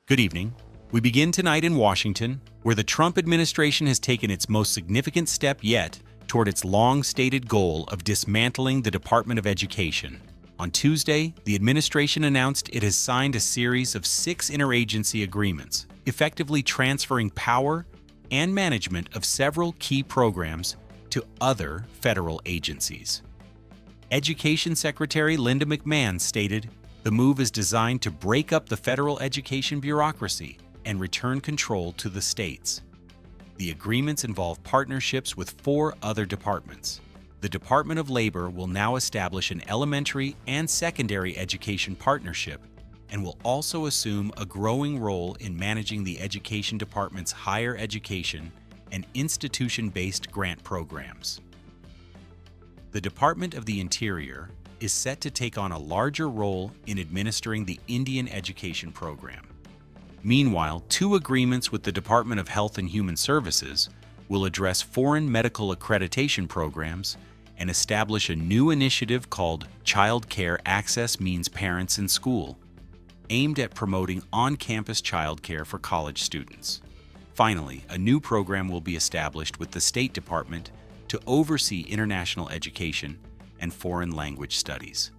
Good evening. We begin tonight in Washington, where the Trump administration has taken its most significant step yet toward its long-stated goal of dismantling the Department of Education. On Tuesday, the administration announced it has signed a series of 6 interagency agreements, effectively transferring power and management of several key programs to other federal agencies. Education Secretary Linda McMahon stated, "The move is designed to break up the federal education bureaucracy and return control to the states." The agreements involve partnerships with 4 other departments. The Department of Labor will now establish an elementary and secondary education partnership and will also assume a growing role in managing the Education Department's higher education and institution-based grant programs. The Department of the Interior is set to take on a larger role in administering the Indian Education Program. Meanwhile, 2 agreements with the Department of Health and Human Services will address foreign medical accreditation programs and establish a new initiative called Child Care Access Means Parents in School, aimed at promoting on-campus child care for college students. Finally, a new program will be established with the State Department to oversee international education and foreign language studies.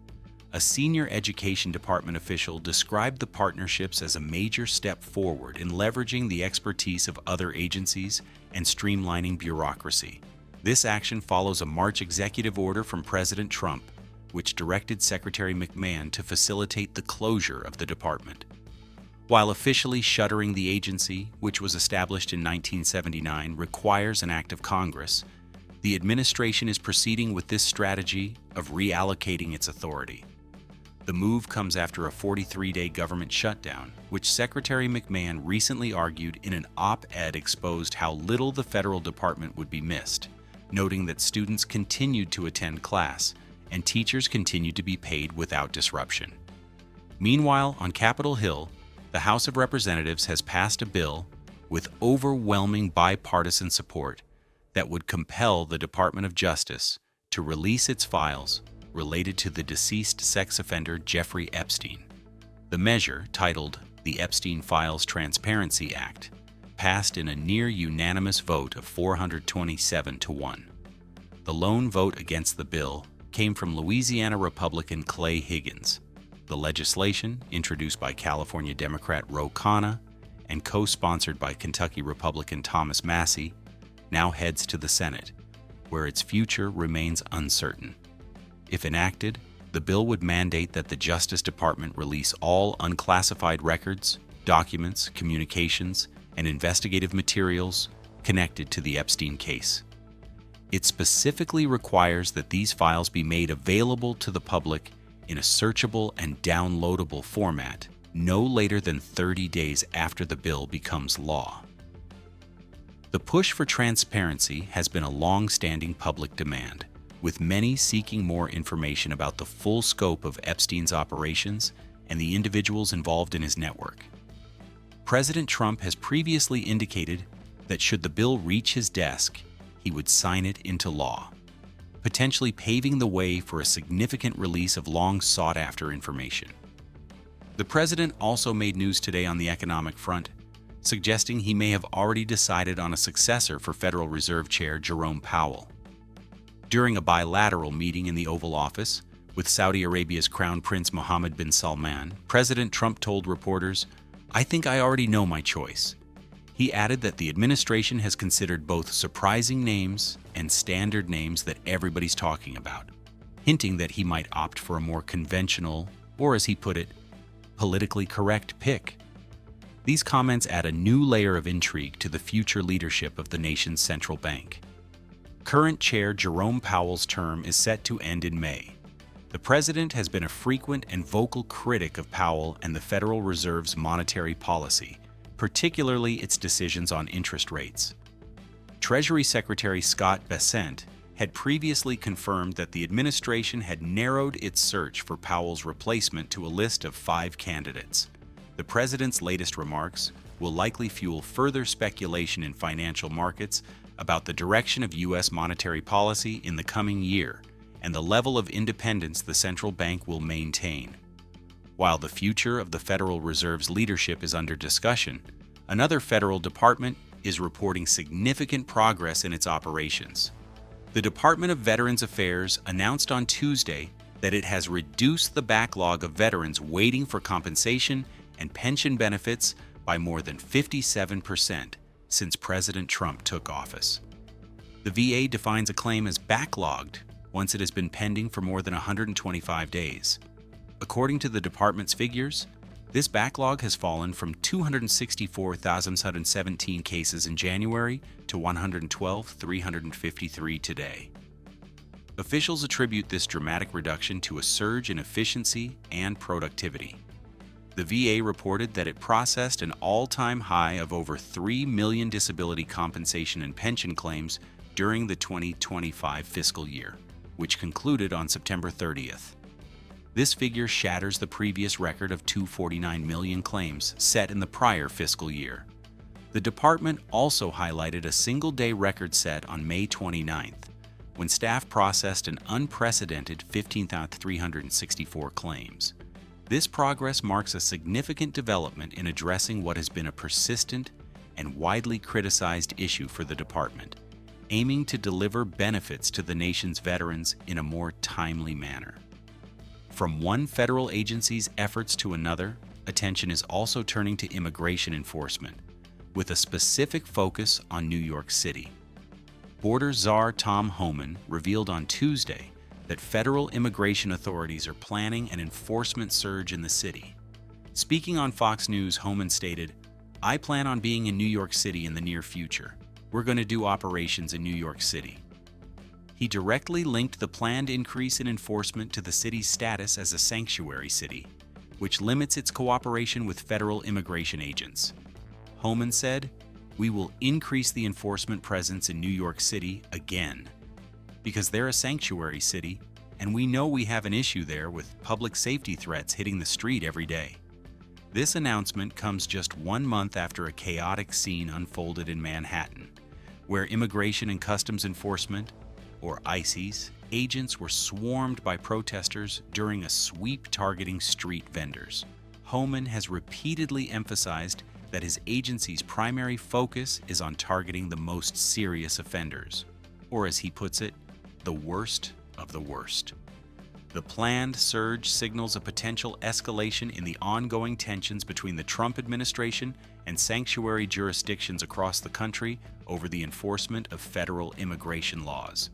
A senior Education Department official described the partnerships as a major step forward in leveraging the expertise of other agencies and streamlining bureaucracy. This action follows a March executive order from President Trump, which directed Secretary McMahon to facilitate the closure of the department. While officially shuttering the agency, which was established in 1979, requires an act of Congress, the administration is proceeding with this strategy of reallocating its authority. The move comes after a 43-day government shutdown, which Secretary McMahon recently argued in an op-ed exposed how little the federal department would be missed, noting that students continued to attend class and teachers continued to be paid without disruption. Meanwhile, on Capitol Hill, the House of Representatives has passed a bill with overwhelming bipartisan support that would compel the Department of Justice to release its files related to the deceased sex offender Jeffrey Epstein. The measure, titled the Epstein Files Transparency Act, passed in a near-unanimous vote of 427 to 1. The lone vote against the bill came from Louisiana Republican Clay Higgins. The legislation, introduced by California Democrat Ro Khanna and co-sponsored by Kentucky Republican Thomas Massie, now heads to the Senate, where its future remains uncertain. If enacted, the bill would mandate that the Justice Department release all unclassified records, documents, communications, and investigative materials connected to the Epstein case. It specifically requires that these files be made available to the public in a searchable and downloadable format no later than 30 days after the bill becomes law. The push for transparency has been a long-standing public demand, with many seeking more information about the full scope of Epstein's operations and the individuals involved in his network. President Trump has previously indicated that should the bill reach his desk, he would sign it into law, potentially paving the way for a significant release of long-sought-after information. The president also made news today on the economic front, suggesting he may have already decided on a successor for Federal Reserve Chair Jerome Powell. During a bilateral meeting in the Oval Office with Saudi Arabia's Crown Prince Mohammed bin Salman, President Trump told reporters, "I think I already know my choice." He added that the administration has considered both surprising names and standard names that everybody's talking about, hinting that he might opt for a more conventional, or as he put it, politically correct pick. These comments add a new layer of intrigue to the future leadership of the nation's central bank. Current Chair Jerome Powell's term is set to end in May. The president has been a frequent and vocal critic of Powell and the Federal Reserve's monetary policy, particularly its decisions on interest rates. Treasury Secretary Scott Bessent had previously confirmed that the administration had narrowed its search for Powell's replacement to a list of 5 candidates. The president's latest remarks will likely fuel further speculation in financial markets about the direction of U.S. monetary policy in the coming year and the level of independence the central bank will maintain. While the future of the Federal Reserve's leadership is under discussion, another federal department is reporting significant progress in its operations. The Department of Veterans Affairs announced on Tuesday that it has reduced the backlog of veterans waiting for compensation and pension benefits by more than 57% since President Trump took office. The VA defines a claim as backlogged once it has been pending for more than 125 days. According to the department's figures, this backlog has fallen from 264,717 cases in January to 112,353 today. Officials attribute this dramatic reduction to a surge in efficiency and productivity. The VA reported that it processed an all-time high of over 3 million disability compensation and pension claims during the 2025 fiscal year, which concluded on September 30th. This figure shatters the previous record of 249 million claims set in the prior fiscal year. The department also highlighted a single-day record set on May 29th, when staff processed an unprecedented 15,364 claims. This progress marks a significant development in addressing what has been a persistent and widely criticized issue for the department, aiming to deliver benefits to the nation's veterans in a more timely manner. From one federal agency's efforts to another, attention is also turning to immigration enforcement, with a specific focus on New York City. Border Czar Tom Homan revealed on Tuesday that federal immigration authorities are planning an enforcement surge in the city. Speaking on Fox News, Homan stated, "I plan on being in New York City in the near future. We're going to do operations in New York City." He directly linked the planned increase in enforcement to the city's status as a sanctuary city, which limits its cooperation with federal immigration agents. Homan said, "We will increase the enforcement presence in New York City again, because they're a sanctuary city, and we know we have an issue there with public safety threats hitting the street every day." This announcement comes just 1 month after a chaotic scene unfolded in Manhattan, where Immigration and Customs Enforcement, or ICE's, agents were swarmed by protesters during a sweep targeting street vendors. Homan has repeatedly emphasized that his agency's primary focus is on targeting the most serious offenders, or as he puts it, the worst of the worst. The planned surge signals a potential escalation in the ongoing tensions between the Trump administration and sanctuary jurisdictions across the country over the enforcement of federal immigration laws.